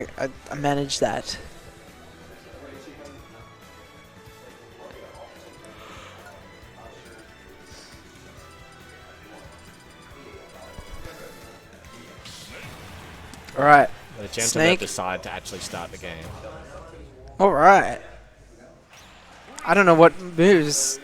I manage that. Alright. The gentleman Snake. decide to actually start the game. Alright. I don't know what moves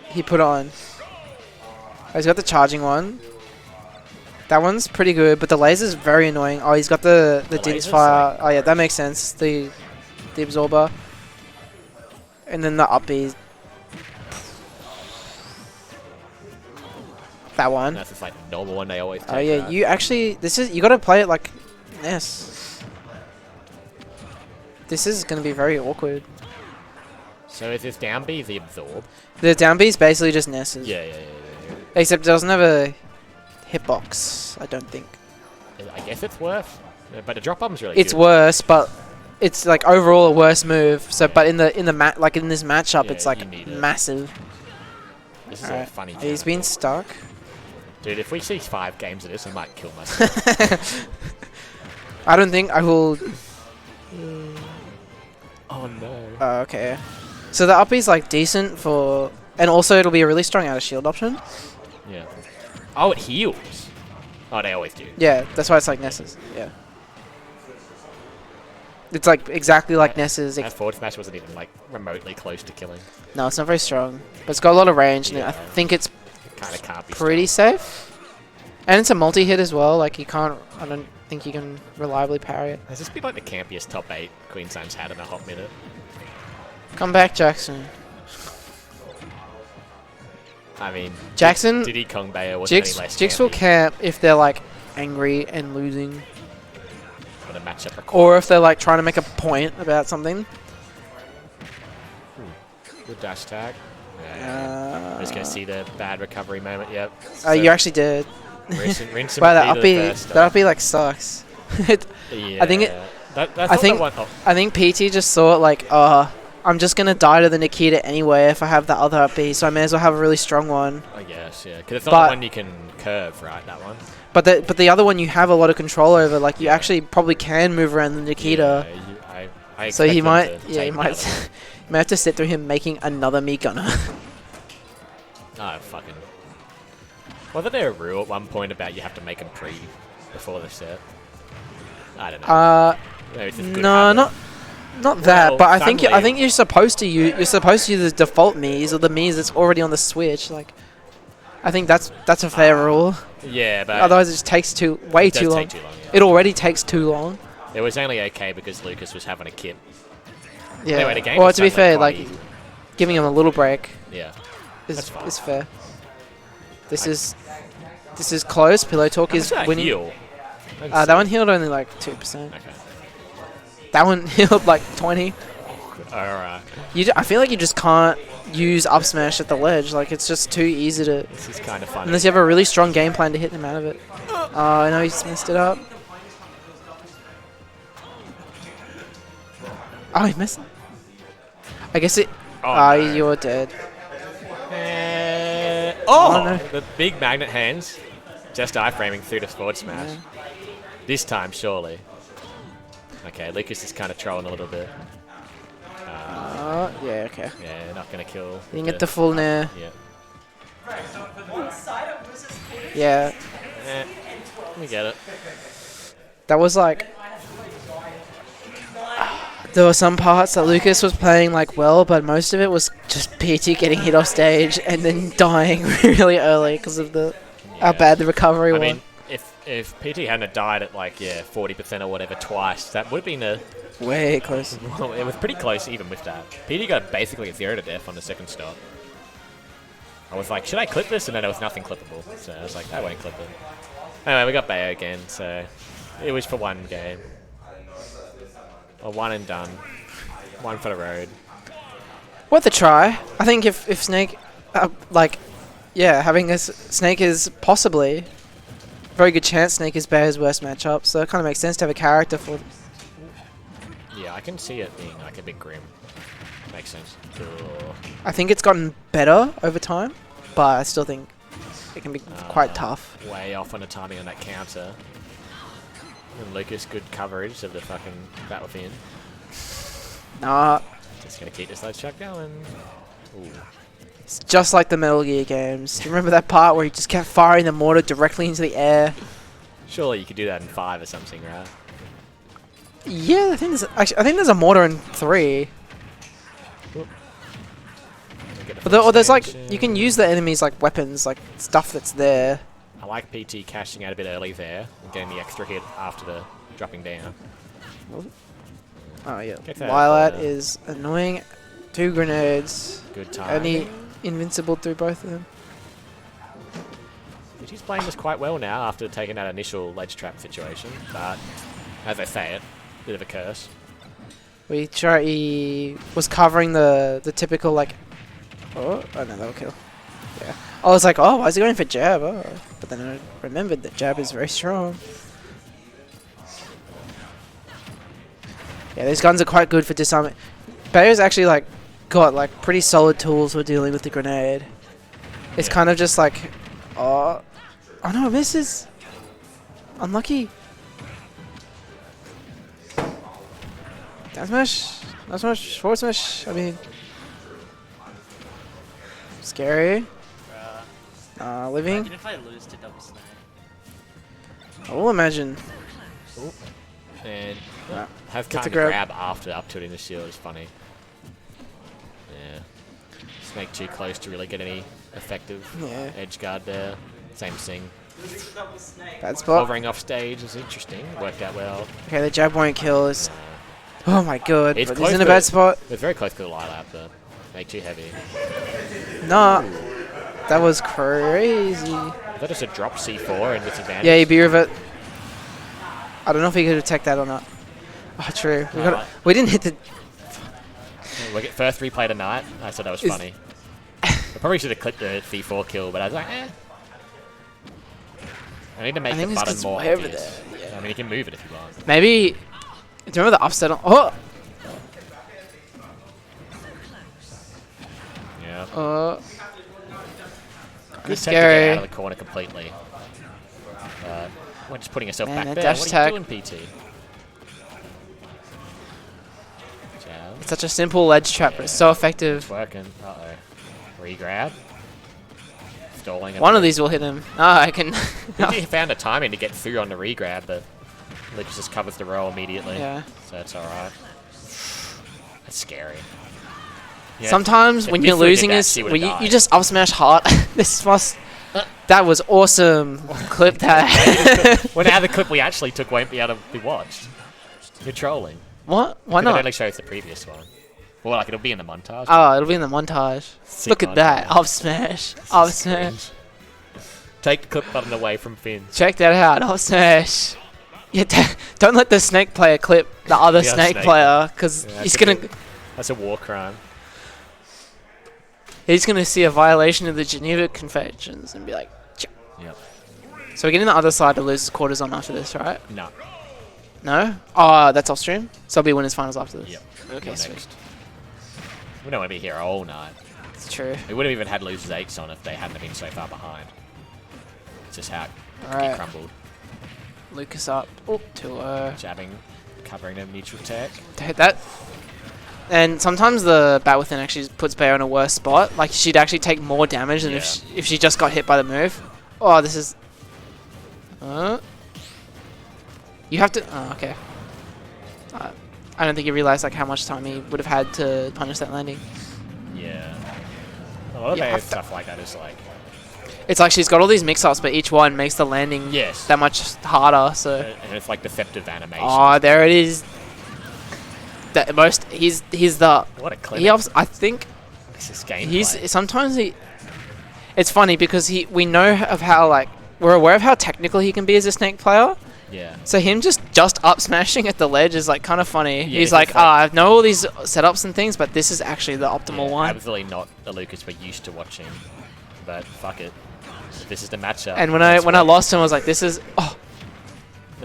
he put on. Oh, he's got the charging one. That one's pretty good, but the laser's very annoying. Oh, he's got the Din's fire. Oh yeah, that makes sense. The absorber. And then the up B. That one. That's just like the normal one they always take. Oh yeah, out. you actually you gotta play it like Ness. This is gonna be very awkward. So is this down B the absorb? The down B is basically just Ness's. Yeah. Except it doesn't have a hitbox, I don't think. I guess it's worth. But the drop bomb's really It's good. worse, but it's like overall a worse move. So, but in this matchup, Yeah, it's like you need it. massive. This is a Alright. funny He's counter. been stuck. Dude, if we see 5 games of this, I might kill myself. I don't think I will. Oh no. Oh, okay. So the up is like decent for, and also it'll be a really strong out of shield option. Yeah. Oh, it heals. Oh, they always do. Yeah, that's why it's like Ness's. Yeah. It's like exactly like Ness's. That forward smash wasn't even like remotely close to killing. No, it's not very strong, but it's got a lot of range, and I Yeah. think it's Kind of can't be. pretty safe. And it's a multi-hit as well. Like you can't. I don't think you can reliably parry it. Has this been like the campiest top 8 Queensland's had in a hot minute? Come back, Jackson. I mean, Jackson. Diddy Kong Bayo wasn't any less Jigs will campy camp if they're like angry and losing, for the matchup required. or if they're like trying to make a point about something. Good dash tag. Yeah. I'm just going to see the bad recovery moment. Yep. So You actually did. rinse Wow, that and up repeat B, of the first that time. up B like sucks. Yeah. I think it. That's I not think- the one. Oh, I think PT just thought like, I'm just gonna die to the Nikita anyway if I have the other up B, so I may as well have a really strong one. I guess, yeah. Because it's not But- the one you can curve, right? That one. But the other one you have a lot of control over. Like you actually probably can move around the Nikita. Yeah, I So he expect them might, to yeah, he take might, me out. you might have to sit through him making another meat gunner. Oh, fucking. Wasn't there a rule at one point about you have to make them pre before the set? I don't know. Maybe it's just good No, habit. not that. Well, But I think suddenly- you're supposed to use the default Mii's or the Mii's that's already on the Switch. Like, I think that's a fair rule. Yeah, but Otherwise, it just takes way it does too long. take too long. Yeah. It already takes too long. It was only okay because Lukas was having a kit. Yeah. Anyway, the game Well, was to be suddenly fair, quite like easy. giving him a little break Yeah. is That's fine. fair. This is close. PillowTalk How is much did that winning. heal? That one healed only like 2%. Okay. That one healed like 20. Alright. I feel like you just can't use up smash at the ledge. Like it's just too easy to, This is kind of funny. unless you have a really strong game plan to hit him out of it. Oh, I know he's messed it up. Oh, he missed. I guess it. Oh, Ah, no. you're dead. Oh, no. the big magnet hands. Just iframing through the forward smash. Yeah. This time, surely. Okay, Lukas is kind of trolling a little bit. Oh, yeah, okay. Yeah, not going to kill. You can get the full nair. Yeah. Yeah, We get it. that was like. There were some parts that Lukas was playing like well, but most of it was just PT getting hit off stage and then dying really early because of how bad the recovery I was. mean, if PT hadn't died at like 40% or whatever twice, that would have been a. Way close. Well, it was pretty close even with that. PT got basically a 0 to death on the second stop. I was like, should I clip this? And then there was nothing clippable, so I was like, I won't clip it. Anyway, we got Bayo again, so it was for one game. A one and done. One for the road. Worth a try. I think if Snake, having Snake is possibly very good chance Snake is Bayo's worst matchup, so it kind of makes sense to have a character for. Yeah, I can see it being like a bit grim. Makes sense. Cool. I think it's gotten better over time, but I still think it can be quite tough. Way off on the timing on that counter. And Lukas, good coverage of the fucking battlefield. Nah, Just gonna keep this ledge shot going. Ooh. it's just like the Metal Gear games. Do you remember that part where he just kept firing the mortar directly into the air? Surely you could do that in 5 or something, right? Yeah, I think there's a mortar in 3. Or there's like, you can use the enemies like weapons, like stuff that's there. I like PT cashing out a bit early there and getting the extra hit after the dropping down. Oh yeah, Get that, Lilat is annoying. 2 grenades. Good time. Only invincible through both of them. PT's playing this quite well now after taking that initial ledge trap situation, but as I say it, bit of a curse. He was covering the typical like. Oh no, that'll kill. Yeah. I was like, oh, why is he going for jab? Oh. But then I remembered that jab is very strong. Yeah, these guns are quite good for disarming. Bayo's actually like got like pretty solid tools for dealing with the grenade. It's kind of just like, oh no, it misses. Unlucky. Down smash, down smash, forward smash. I mean, scary. Living. Imagine if I lose to double snipe. I will imagine. Ooh. And Yeah. have Get kind the of grab. grab after up tilting the shield is funny. Yeah. Snake too close to really get any effective Yeah. edge guard there. Same thing. Losing to double snake. Bad spot. Hovering off stage is interesting. Worked out well. Okay, the jab won't kill. It's, oh my god, It's but close he's in a to- bad spot. It's very close to the Lilat, but make too heavy. Nah, that was crazy. Is that just a drop C4 and disadvantage? Yeah, he beer of it. I don't know if he could detect that or not. Oh, true. We didn't hit the. Look at first replay tonight. I said that was funny. I probably should have clipped the C4 kill, but I was like, eh. I need to make I the think it's button 'cause more way over obvious. there, yeah. I mean, you can move it if you want. Maybe. Do you remember the upset on? Oh. Yeah. Good attempt to get scary. out of the corner completely. We're just putting yourself Man, back that there. dash What attack. are you doing, PT? Jab. It's such a simple ledge trap, but it's so effective. It's working. Uh-oh. Re-grab. Stalling. One of these will hit him. Ah, I can. He found a timing to get through on the re-grab, but Lucas just covers the roll immediately. Yeah. So that's alright. That's scary. Yeah, Sometimes if when you're Mithril did losing that, is she when would've you died. just up smash hard. This must. That was awesome. Clip that. Well, now the clip we actually took won't be able to be watched. You're trolling. What? Why It not? only shows the previous one. Well, like, it'll be in the montage. Oh, it'll be in the montage. Sick Look at that. montage. Up smash. Up smash. Cringe. Take the clip button away from Finn. Check that out. Up smash. Yeah, don't let the snake player clip the other Yeah, snake snake. player, because Yeah, he's that's a gonna That's a war crime. see a violation of the Geneva Conventions and be like. "Ch-" Yep. So we're getting the other side to lose quarters on after this, right? No. No? Oh, that's off stream. So it'll be winners finals after this. Yep. Okay, You're sweet. next. We don't want to be here all night. It's true. We would have even had losers 8s on if they hadn't been so far behind. It's just how it Alright. crumbled. Lukas up. Oh, to Jabbing, covering a neutral tech. to hit that. And sometimes the bat within actually puts Bayo in a worse spot. Like she'd actually take more damage than Yeah. if she just got hit by the move. Oh, this is. You have to. Oh, okay. I don't think he realized like how much time he would have had to punish that landing. Yeah. A lot of You AO have to- stuff like that is like, It's like she's got all these mix-ups, but each one makes the landing yes. that much harder. So. And it's like deceptive animation. Oh, there it is. The most. He's the. What a clip. I think. This is gameplay. He's sometimes he. It's funny because we know of how like we're aware of how technical he can be as a snake player. Yeah. So him just up smashing at the ledge is like kind of funny. Yeah, He's it's like, like- I know all these setups and things, but this is actually the optimal Yeah, one. absolutely not the Lucas we're used to watching. But fuck it. This is the matchup. And when That's I what- lost him, I was like, this is okay.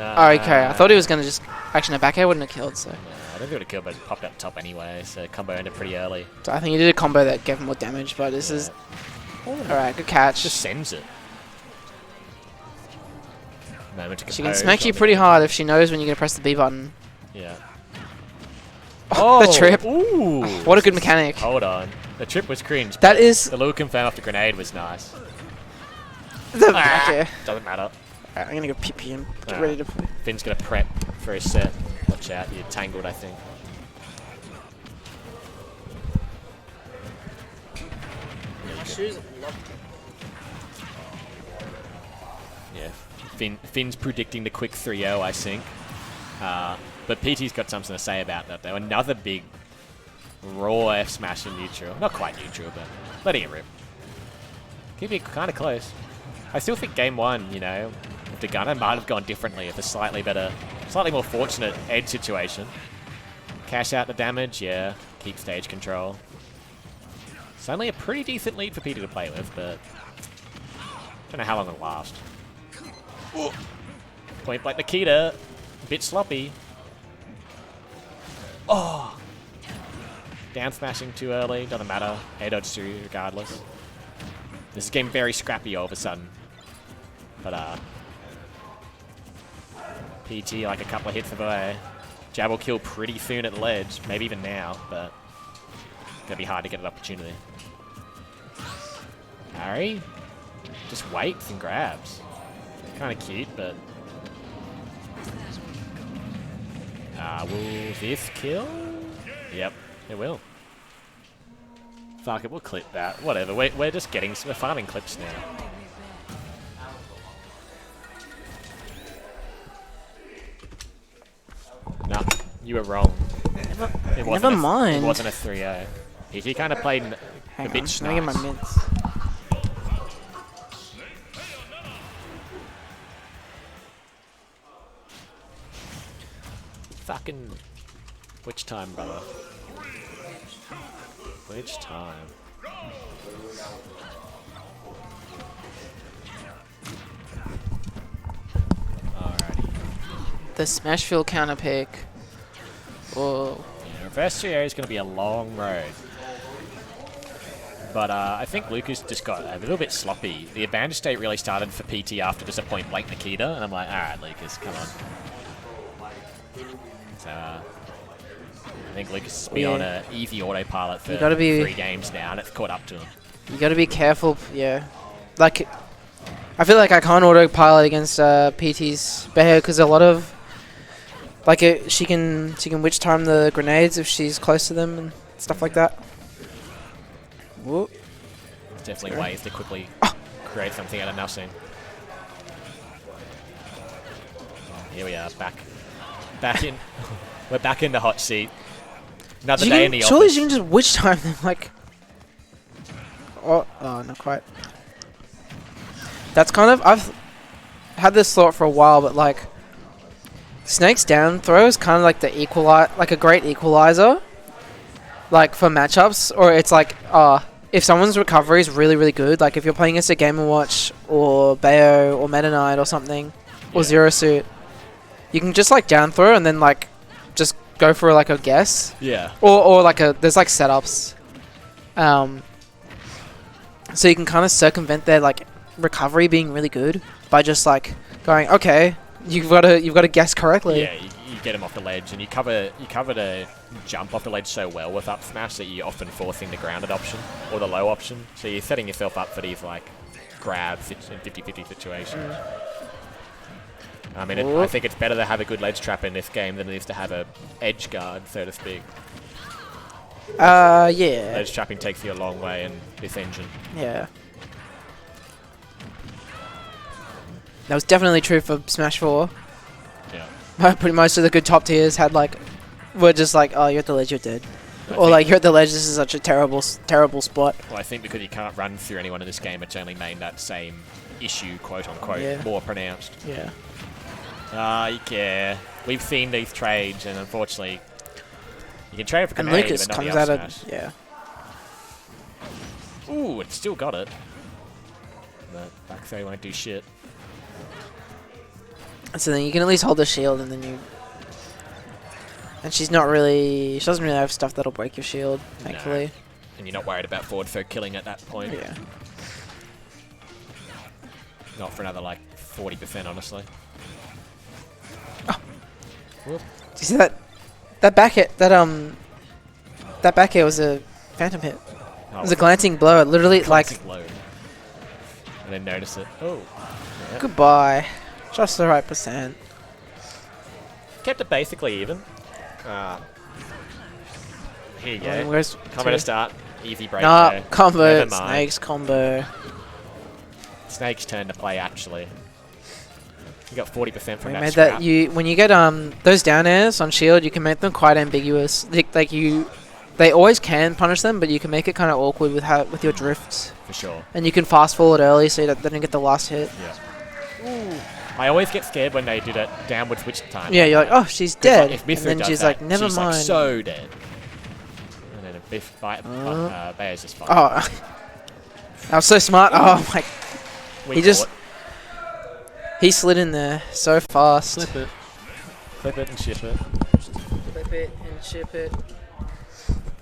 I thought he was gonna just actually no, back air wouldn't have killed. So. I don't think it would have killed, but it popped up top anyway, so combo ended pretty early. So I think he did a combo that gave him more damage, but this is alright. Good catch. Just sends it. Moment to She can compose smack you on the pretty game. hard if she knows when you're going to press the B button. Yeah. Oh, the trip. Ooh. What a good mechanic. Hold on. The trip was cringe. That but is... The little confirm off the grenade was nice. Okay. Doesn't matter. Alright, I'm going to go pee and get Alright. ready to play. Finn's gonna prep for his set. Watch out, you're tangled, I think. Yeah. Finn's predicting the quick 3-0, I think. But PT's got something to say about that, though. Another big raw F smash in neutral. Not quite neutral, but letting it rip. Keeping it kind of close. I still think game 1, you know, with the gunner might have gone differently if a slightly better, slightly more fortunate edge situation. Cash out the damage, yeah. Keep stage control. It's only a pretty decent lead for Peter to play with, but don't know how long it'll last. Point blank Nikita, a bit sloppy. Oh! Down smashing too early, doesn't matter. A dodge through regardless. This is getting very scrappy all of a sudden. But PT like a couple of hits away. Jab will kill pretty soon at the ledge, maybe even now, but gonna be hard to get an opportunity. Harry just waits and grabs. Kind of cute, but will this kill? Yep, it will. Fuck it, we'll clip that. Whatever. We're just we're farming clips now. No, you were wrong. Never mind. It wasn't a 3-0. He kind of played a Hang bit on, nice. let me get my mints. Fucking... Which time, brother? Which time? Alrighty. The smash field counter pick. Whoa. Yeah, reverse 3-0 is going to be a long road. But I think Lukas just got a little bit sloppy. The advantage state really started for PT after just a point blank Nikita, and I'm like, alright, Lukas, come on. So, I think Lukas has been on an easy autopilot for 3 games now, and it's caught up to him. You gotta be careful, yeah. Like, I feel like I can't autopilot against PT's Bayo because a lot of, like, she can witch time the grenades if she's close to them and stuff like that. Whoop. There's definitely ways to quickly create something out of nothing. Here we are, back in. We're back in the hot seat. Another day in the surely office. you can just witch time them, like. Oh, not quite. That's kind of, I've had this thought for a while, but like, Snake's down throw is kind of like like a great equalizer, like for matchups, or it's like, if someone's recovery is really, really good, like if you're playing against a Game & Watch or Bayo or Meta Knight or something, or Zero Suit, you can just like down throw and then like just go for like a guess. Yeah. Or like there's like setups. So you can kind of circumvent their like recovery being really good by just like going, okay, you've got to guess correctly. Yeah, you get him off the ledge, and you cover the jump off the ledge so well with up smash that you're often forcing the grounded option or the low option. So you're setting yourself up for these like grabs in 50-50 situations. I mean, I think it's better to have a good ledge trap in this game than it is to have a edge guard, so to speak. Yeah. Ledge trapping takes you a long way in this engine. Yeah. That was definitely true for Smash 4. Yeah. Pretty most of the good top tiers were just like, oh, you're at the ledge, you're dead. I Or like, you're at the ledge, this is such a terrible spot. Well, I think because you can't run through anyone in this game, it's only made that same issue, quote unquote, more pronounced. Yeah. Yeah. We've seen these trades, and unfortunately, you can trade it for And grenade, Lukas but not comes the out up of, smash. yeah. Ooh, it still got it. But back there won't do shit. So then you can at least hold the shield, and then you... And she doesn't really have stuff that'll break your shield, thankfully. No. And you're not worried about forward throw killing at that point. Yeah. Not for another, like, 40%, honestly. Whoop. Do you see that? That back hit. That back air was a phantom hit. Oh, It was a glancing blow. It literally like low. And then notice it. Oh. Yeah. goodbye. Just the right percent. Kept it basically even. Here you go. Where's Coming to start. Easy break Nah, there. combo. Never mind. Snakes combo. Snake's turn to play actually. You got 40% from We that made scrap. that. When you get those down airs on shield, you can make them quite ambiguous. They always can punish them, but you can make it kind of awkward with your drifts. For sure. And you can fast forward early so that they don't get the last hit. Yeah. I always get scared when they do that downward switch time. Yeah, you're like, oh, she's dead. If And Mithu then does she's that, like, never she's mind. like so dead. And then if Bayo's just fine. Oh, that was so smart. Oh my! We He call just it. he slid in there so fast. Clip it and ship it. Flip it and ship it.